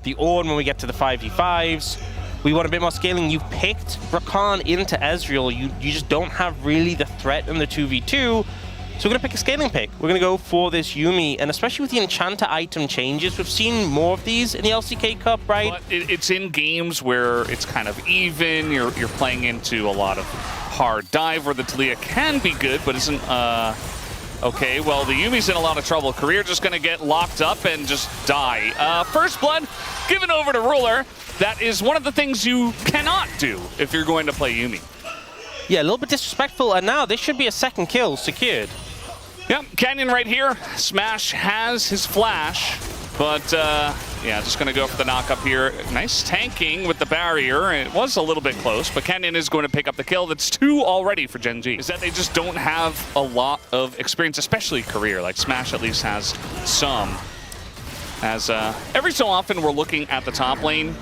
the Ornn when we get to the 5v5s. We want a bit more scaling. You picked Rakan into Ezreal. You just don't have really the threat in the 2v2. So we're going to pick a scaling pick. We're going to go for this Yuumi. And especially with the Enchanter item changes, we've seen more of these in the LCK Cup, right? But it's in games where it's kind of even. You're playing into a lot of hard dive where the Taliyah can be good, but isn't... Okay, well, the Yuumi's in a lot of trouble. Career just going to get locked up and just die. First blood given over to Ruler. That is one of the things you cannot do if you're going to play Yuumi. Yeah, a little bit disrespectful, and now this should be a second kill secured. Yep, Canyon right here. Smash has his flash, but yeah, just going to go for the knock up here. Nice tanking with the barrier. It was a little bit close, but Canyon is going to pick up the kill. That's 2 already for Gen.G. Is that they just don't have a lot of experience, especially career. Like Smash at least has some. As every so often we're looking at the top lane,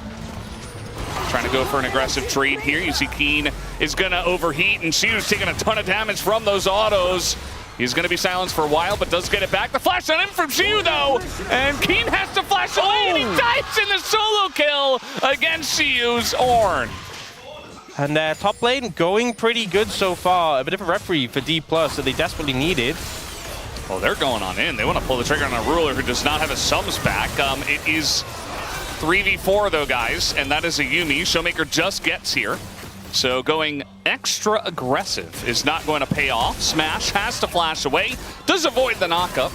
trying to go for an aggressive trade here. You see Keen is going to overheat, and Xiu's taking a ton of damage from those autos. He's going to be silenced for a while, but does get it back. The flash on him from Xiu, though, and Keen has to flash away, and he dies in the solo kill against Xiu's Ornn. And top lane going pretty good so far. A bit of a referee for Dplus that they desperately needed. Well, they're going on in. They want to pull the trigger on a Ruler who does not have his subs back. It is 3v4 though, guys, and that is a Yuumi. Showmaker just gets here. So going extra aggressive is not going to pay off. Smash has to flash away. Does avoid the knockup.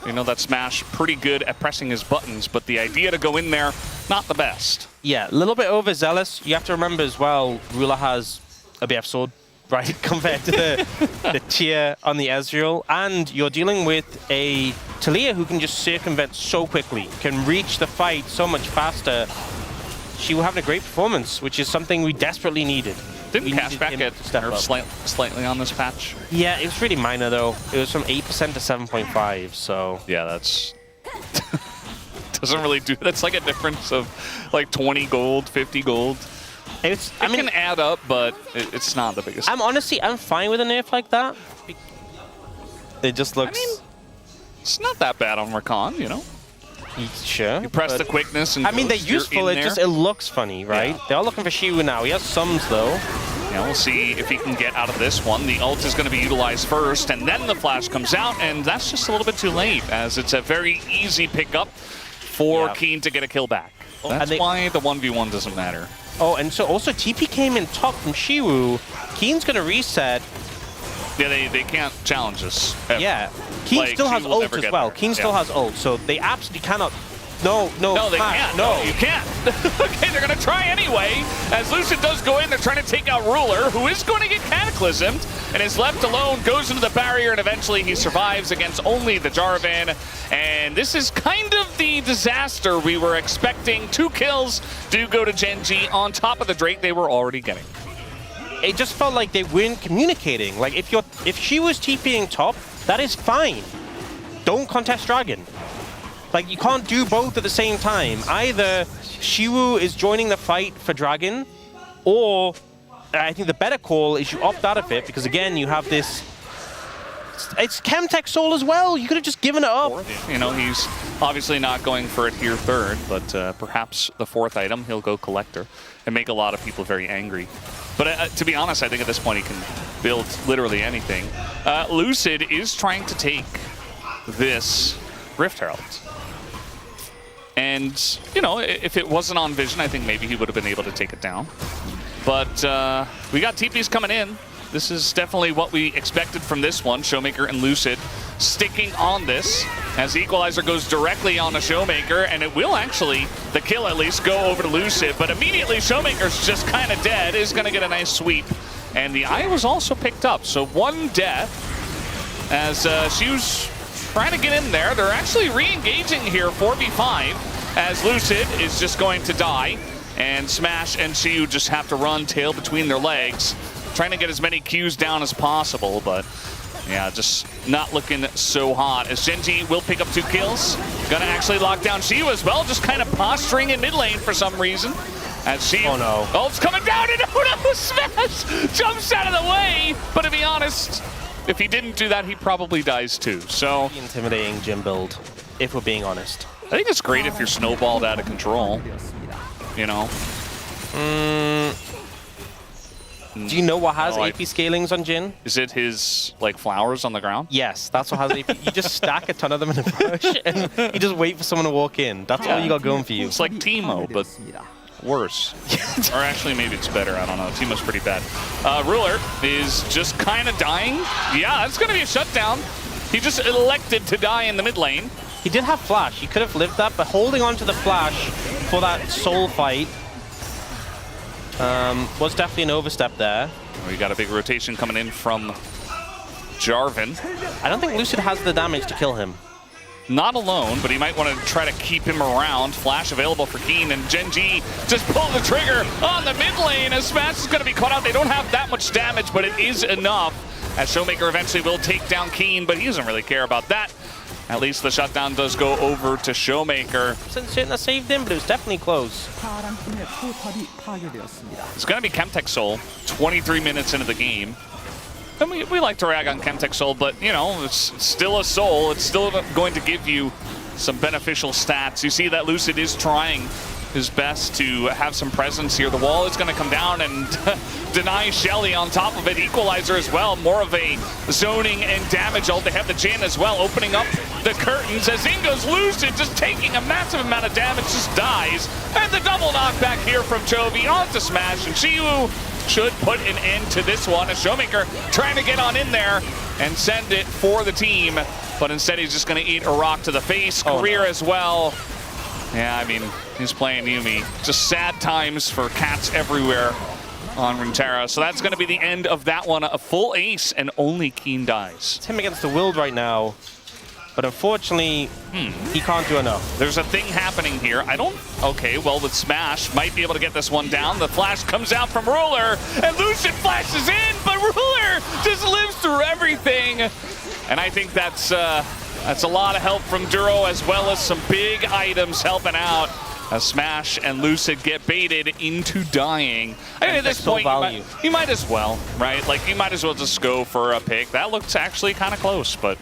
You know that Smash pretty good at pressing his buttons, but the idea to go in there, not the best. Yeah, a little bit overzealous. You have to remember as well, Ruler has a BF sword, right, compared to the tier on the Ezreal. And you're dealing with a Taliyah who can just circumvent so quickly, can reach the fight so much faster. She will have a great performance, which is something we desperately needed. Didn't cashback get nerfed slightly on this patch? Yeah, it was really minor though. It was from 8% to 7.5, so... Yeah, that's... doesn't really do... That's like a difference of like 20 gold, 50 gold. It can add up, but it's not the biggest. I'm fine with a nerf like that. It just looks... I mean, it's not that bad on Rakan, you know? Sure. You press the quickness and they're useful, it looks funny, right? Yeah. They're all looking for Xiu now. He has sums, though. Yeah, we'll see if he can get out of this one. The ult is going to be utilized first, and then the flash comes out, and that's just a little bit too late, as it's a very easy pickup for Keen to get a kill back. That's why the 1v1 doesn't matter. Oh, and so also TP came in top from Xiu. Keen's going to reset. Yeah, they can't challenge us. Ever. Yeah. Keen still has ult as well. Keen still has ult, so they absolutely cannot... No, they can't. No, you can't. Okay, they're going to try anyway. As Lucid does go in, they're trying to take out Ruler, who is going to get cataclysmed, and is left alone, goes into the barrier, and eventually he survives against only the Jarvan. And this is kind of the disaster we were expecting. 2 kills do go to Gen.G on top of the Drake they were already getting. It just felt like they weren't communicating. Like, if she was TPing top, that is fine. Don't contest Dragon. Like, you can't do both at the same time. Either Xiu is joining the fight for Dragon, or I think the better call is you opt out of it, because again, you have this... It's Chemtech Soul as well. You could have just given it up. You know, he's obviously not going for it here third, but perhaps the 4th item, he'll go Collector and make a lot of people very angry. But to be honest, I think at this point he can build literally anything. Lucid is trying to take this Rift Herald. And, you know, if it wasn't on Vision, I think maybe he would have been able to take it down. But we got TPs coming in. This is definitely what we expected from this one. Showmaker and Lucid sticking on this as the Equalizer goes directly on the Showmaker, and it will actually, the kill at least, go over to Lucid. But immediately Showmaker's just kind of dead, is going to get a nice sweep. And the eye was also picked up, so 1 death as Xiu's trying to get in there. They're actually re-engaging here 4v5 as Lucid is just going to die. And Smash and Xiu just have to run tail between their legs, trying to get as many Qs down as possible, but yeah, just not looking so hot. As Gen.G will pick up 2 kills. Gonna actually lock down Xiu as well, just kind of posturing in mid lane for some reason. As Xiu, oh no. Ult's coming down, and oh no, Smash jumps out of the way. But to be honest, if he didn't do that, he probably dies too, so. Intimidating gym build, if we're being honest. I think it's great if you're snowballed out of control, you know? Do you know what has AP scalings on Jin? Is it his, like, flowers on the ground? Yes, that's what has AP. You just stack a ton of them in a bush and you just wait for someone to walk in. That's all you got going for you. It's like Teemo, but worse. Or actually, maybe it's better. I don't know. Teemo's pretty bad. Ruler is just kind of dying. Yeah, it's going to be a shutdown. He just elected to die in the mid lane. He did have flash. He could have lived that, but holding on to the flash for that soul fight was definitely an overstep there. We got a big rotation coming in from Jarvan. I don't think Lucid has the damage to kill him. Not alone, but he might want to try to keep him around. Flash available for Keen, and Gen.G just pulled the trigger on the mid lane as Smash is going to be caught out. They don't have that much damage, but it is enough as Showmaker eventually will take down Keen, but he doesn't really care about that. At least the shutdown does go over to Showmaker. Certain that saved him, but it was definitely close. It's going to be Chemtech Soul, 23 minutes into the game. And we like to rag on Chemtech Soul, but, you know, it's still a soul. It's still going to give you some beneficial stats. You see that Lucid is trying his best to have some presence here. The wall is going to come down and deny Shelly on top of it. Equalizer as well. More of a zoning and damage ult. They have the Jin as well, opening up the curtains as in goes Lucid, just taking a massive amount of damage, just dies. And the double knockback here from Chovy onto Smash, and Shiwu should put an end to this one. As Showmaker trying to get on in there and send it for the team, but instead he's just going to eat a rock to the face. Career as well. Yeah, I mean, he's playing Yumi. Just sad times for cats everywhere on Runeterra. So that's going to be the end of that one. A full ace, and only Keen dies. It's him against the Wild right now. But unfortunately, he can't do enough. There's a thing happening here. Okay, well, with Smash, might be able to get this one down. The flash comes out from Ruler, and Lucid flashes in, but Ruler just lives through everything. And I think that's a lot of help from Duro, as well as some big items helping out. As Smash and Lucid get baited into dying. I mean, at this point, you might as well, right? Like, you might as well just go for a pick. That looks actually kind of close, but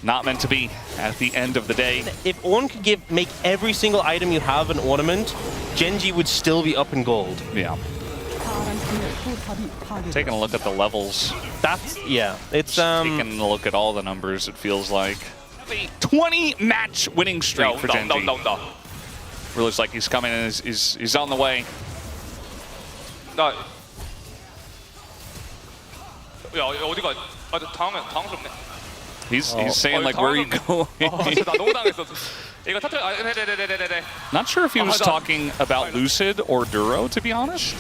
not meant to be at the end of the day. If Ornn could make every single item you have an ornament, Gen.G would still be up in gold. Yeah. Taking a look at the levels. It's taking a look at all the numbers, it feels like. 20 match winning streak for Gen.G. Really looks like he's coming and he's on the way. No. He's saying, like, where are you going? Not sure if he was talking about Lucid or Duro, to be honest.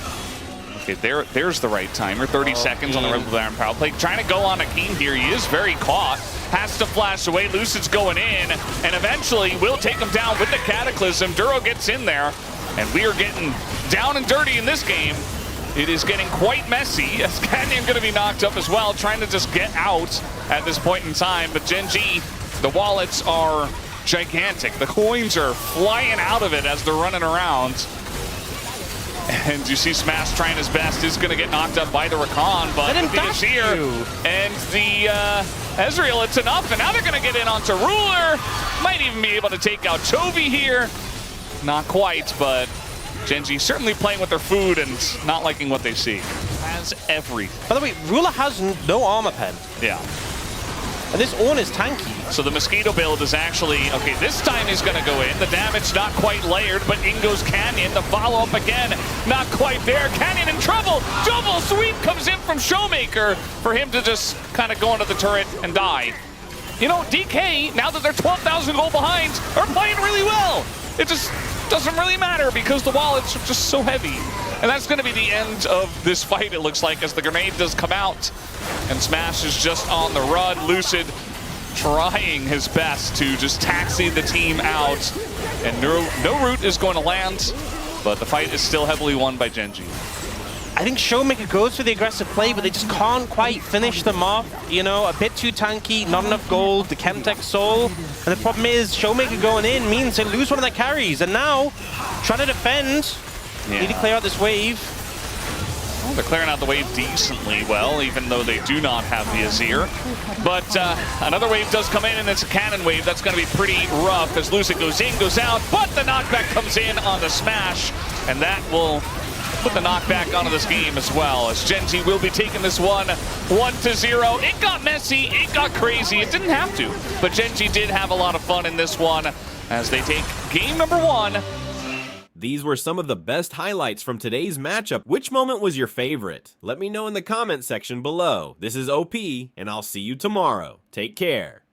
Okay, there's the right timer. 30 seconds on the Red Bull Iron Power Play. Trying to go on a Keen here. He is very caught. Has to flash away. Lucid's going in, and eventually will take him down with the Cataclysm. Duro gets in there, and we are getting down and dirty in this game. It is getting quite messy, as Canyon going to be knocked up as well, trying to just get out at this point in time. But Gen.G, the wallets are gigantic. The coins are flying out of it as they're running around. And you see Smash trying his best. Is going to get knocked up by the Rakan, but the Azir and the Ezreal, it's enough. And now they're going to get in onto Ruler. Might even be able to take out Chovy here. Not quite, but Gen.G certainly playing with their food and not liking what they see. Has everything. By the way, Ruler has no armor pen. Yeah. And this Ornn is tanky. So the Mosquito build is actually, okay, this time he's going to go in. The damage not quite layered, but in goes Canyon. The follow-up again, not quite there. Canyon in trouble. Double sweep comes in from Showmaker for him to just kind of go into the turret and die. You know, DK, now that they're 12,000 gold behind, are playing really well. It just doesn't really matter because the wallets are just so heavy. And that's going to be the end of this fight, it looks like, as the grenade does come out. And Smash is just on the run. Lucid trying his best to just taxi the team out. And no root is going to land, but the fight is still heavily won by Gen.G. I think Showmaker goes for the aggressive play, but they just can't quite finish them off. You know, a bit too tanky, not enough gold, the Chemtech Soul. And the problem is, Showmaker going in means they lose one of their carries. And now, trying to defend, need to clear out this wave. Well, they're clearing out the wave decently well, even though they do not have the Azir. But another wave does come in, and it's a cannon wave. That's going to be pretty rough as Lucid goes in, goes out, but the knockback comes in on the smash, and that will put the knockback onto this game as well, as Gen.G will be taking this one 1-0. It got messy, it got crazy, it didn't have to, but Gen.G did have a lot of fun in this one as they take game number 1. These were some of the best highlights from today's matchup. Which moment was your favorite? Let me know in the comment section below. This is OP, and I'll see you tomorrow. Take care.